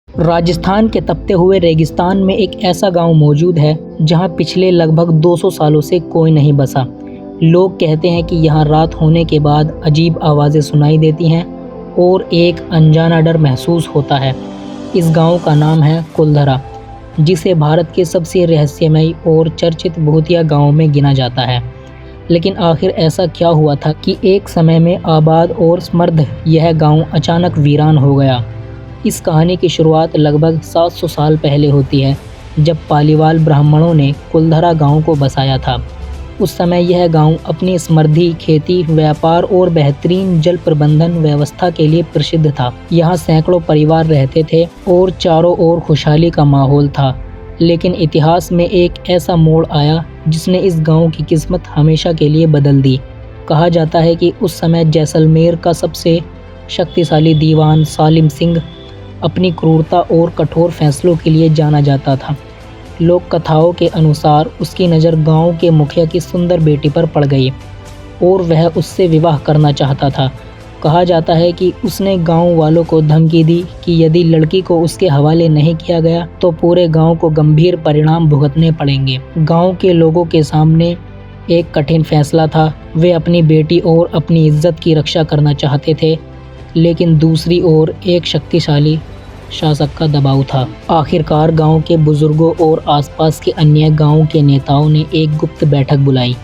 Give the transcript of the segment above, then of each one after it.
राजस्थान के तपते हुए रेगिस्तान में एक ऐसा गांव मौजूद है जहां पिछले लगभग 200 सालों से कोई नहीं बसा। लोग कहते हैं कि यहां रात होने के बाद अजीब आवाज़ें सुनाई देती हैं और एक अनजाना डर महसूस होता है। इस गांव का नाम है कुलधरा, जिसे भारत के सबसे रहस्यमयी और चर्चित भूतिया गाँवों में गिना जाता है। लेकिन आखिर ऐसा क्या हुआ था कि एक समय में आबाद और समृद्ध यह गांव अचानक वीरान हो गया। इस कहानी की शुरुआत लगभग 700 साल पहले होती है, जब पालीवाल ब्राह्मणों ने कुलधरा गांव को बसाया था। उस समय यह गांव अपनी समृद्धि, खेती, व्यापार और बेहतरीन जल प्रबंधन व्यवस्था के लिए प्रसिद्ध था। यहाँ सैकड़ों परिवार रहते थे और चारों ओर खुशहाली का माहौल था। लेकिन इतिहास में एक ऐसा मोड़ आया जिसने इस गांव की किस्मत हमेशा के लिए बदल दी। कहा जाता है कि उस समय जैसलमेर का सबसे शक्तिशाली दीवान सालिम सिंह अपनी क्रूरता और कठोर फैसलों के लिए जाना जाता था। लोक कथाओं के अनुसार उसकी नज़र गांव के मुखिया की सुंदर बेटी पर पड़ गई और वह उससे विवाह करना चाहता था। कहा जाता है कि उसने गांव वालों को धमकी दी कि यदि लड़की को उसके हवाले नहीं किया गया तो पूरे गांव को गंभीर परिणाम भुगतने पड़ेंगे। गांव के लोगों के सामने एक कठिन फैसला था। वे अपनी बेटी और अपनी इज्जत की रक्षा करना चाहते थे, लेकिन दूसरी ओर एक शक्तिशाली शासक का दबाव था। आखिरकार गांव के बुजुर्गों और आसपास के अन्य गांव के नेताओं ने एक गुप्त बैठक बुलाई।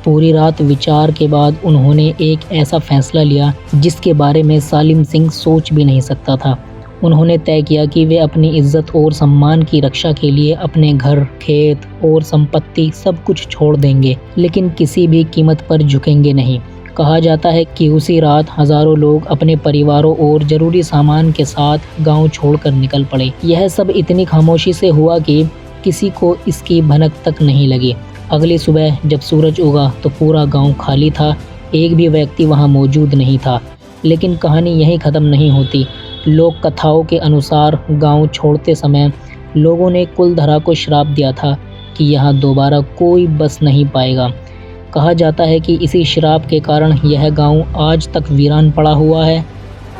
पूरी रात विचार के बाद उन्होंने एक ऐसा फैसला लिया जिसके बारे में सालिम सिंह सोच भी नहीं सकता था। उन्होंने तय किया कि वे अपनी इज्जत और सम्मान की रक्षा के लिए अपने घर, खेत और संपत्ति सब कुछ छोड़ देंगे, लेकिन किसी भी कीमत पर झुकेंगे नहीं। कहा जाता है कि उसी रात हजारों लोग अपने परिवारों और जरूरी सामान के साथ गांव छोड़कर निकल पड़े। यह सब इतनी खामोशी से हुआ कि किसी को इसकी भनक तक नहीं लगी। अगली सुबह जब सूरज उगा तो पूरा गांव खाली था, एक भी व्यक्ति वहां मौजूद नहीं था। लेकिन कहानी यहीं ख़त्म नहीं होती। लोक कथाओं के अनुसार गांव छोड़ते समय लोगों ने कुलधरा को श्राप दिया था कि यहाँ दोबारा कोई बस नहीं पाएगा। कहा जाता है कि इसी श्राप के कारण यह गांव आज तक वीरान पड़ा हुआ है।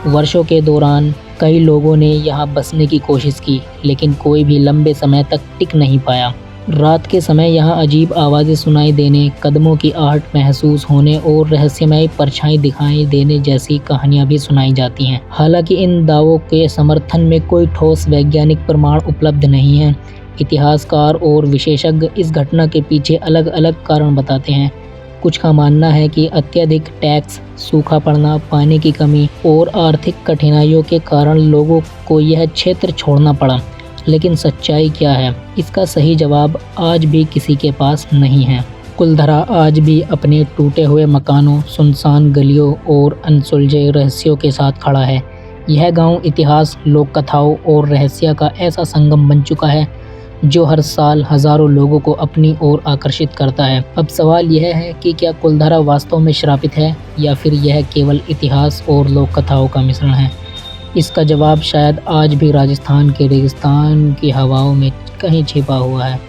वर्षों के दौरान कई लोगों ने यहाँ बसने की कोशिश की, लेकिन कोई भी लंबे समय तक टिक नहीं पाया। रात के समय यहाँ अजीब आवाज़ें सुनाई देने, कदमों की आहट महसूस होने और रहस्यमय परछाई दिखाई देने जैसी कहानियाँ भी सुनाई जाती हैं। हालांकि इन दावों के समर्थन में कोई ठोस वैज्ञानिक प्रमाण उपलब्ध नहीं है। इतिहासकार और विशेषज्ञ इस घटना के पीछे अलग अलग कारण बताते हैं। कुछ का मानना है कि अत्यधिक टैक्स, सूखा पड़ना, पानी की कमी और आर्थिक कठिनाइयों के कारण लोगों को यह क्षेत्र छोड़ना पड़ा। लेकिन सच्चाई क्या है, इसका सही जवाब आज भी किसी के पास नहीं है। कुलधरा आज भी अपने टूटे हुए मकानों, सुनसान गलियों और अनसुलझे रहस्यों के साथ खड़ा है। यह गांव इतिहास, लोक कथाओं और रहस्य का ऐसा संगम बन चुका है जो हर साल हजारों लोगों को अपनी ओर आकर्षित करता है। अब सवाल यह है कि क्या कुलधरा वास्तव में श्रापित है या फिर यह केवल इतिहास और लोक कथाओं का मिश्रण है? इसका जवाब शायद आज भी राजस्थान के रेगिस्तान की हवाओं में कहीं छिपा हुआ है।